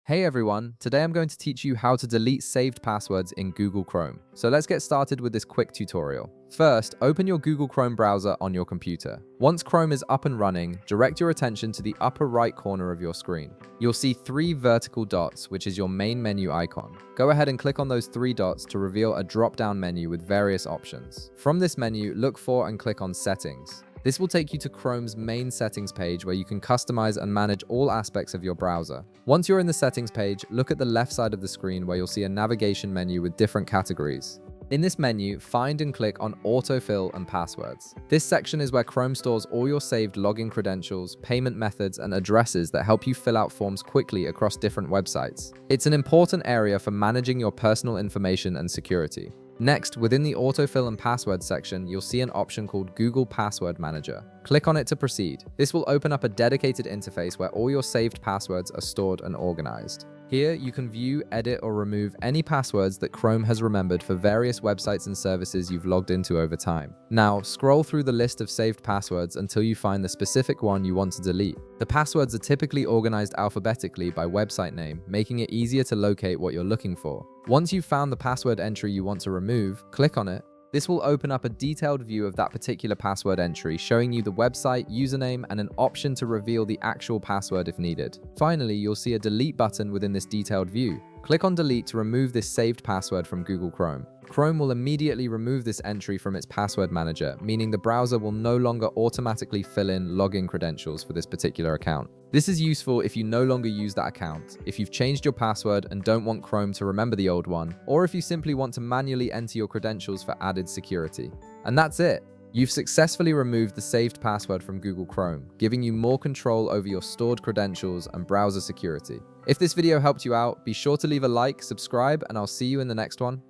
Hey everyone, today I'm going to teach you how to delete saved passwords in Google Chrome. So let's get started with this quick tutorial. First, open your Google Chrome browser on your computer. Once Chrome is up and running, direct your attention to the upper right corner of your screen. You'll see three vertical dots, which is your main menu icon. Go ahead and click on those three dots to reveal a drop-down menu with various options. From this menu, look for and click on Settings. This will take you to Chrome's main settings page where you can customize and manage all aspects of your browser. Once you're in the settings page, look at the left side of the screen where you'll see a navigation menu with different categories. In this menu, find and click on Autofill and Passwords. This section is where Chrome stores all your saved login credentials, payment methods, and addresses that help you fill out forms quickly across different websites. It's an important area for managing your personal information and security. Next, within the Autofill and Password section, you'll see an option called Google Password Manager. Click on it to proceed. This will open up a dedicated interface where all your saved passwords are stored and organized. Here, you can view, edit, or remove any passwords that Chrome has remembered for various websites and services you've logged into over time. Now, scroll through the list of saved passwords until you find the specific one you want to delete. The passwords are typically organized alphabetically by website name, making it easier to locate what you're looking for. Once you've found the password entry you want to remove, click on it. This will open up a detailed view of that particular password entry, showing you the website, username, and an option to reveal the actual password if needed. Finally, you'll see a delete button within this detailed view. Click on delete to remove this saved password from Google Chrome. Chrome will immediately remove this entry from its password manager, meaning the browser will no longer automatically fill in login credentials for this particular account. This is useful if you no longer use that account, if you've changed your password and don't want Chrome to remember the old one, or if you simply want to manually enter your credentials for added security. And that's it! You've successfully removed the saved password from Google Chrome, giving you more control over your stored credentials and browser security. If this video helped you out, be sure to leave a like, subscribe, and I'll see you in the next one.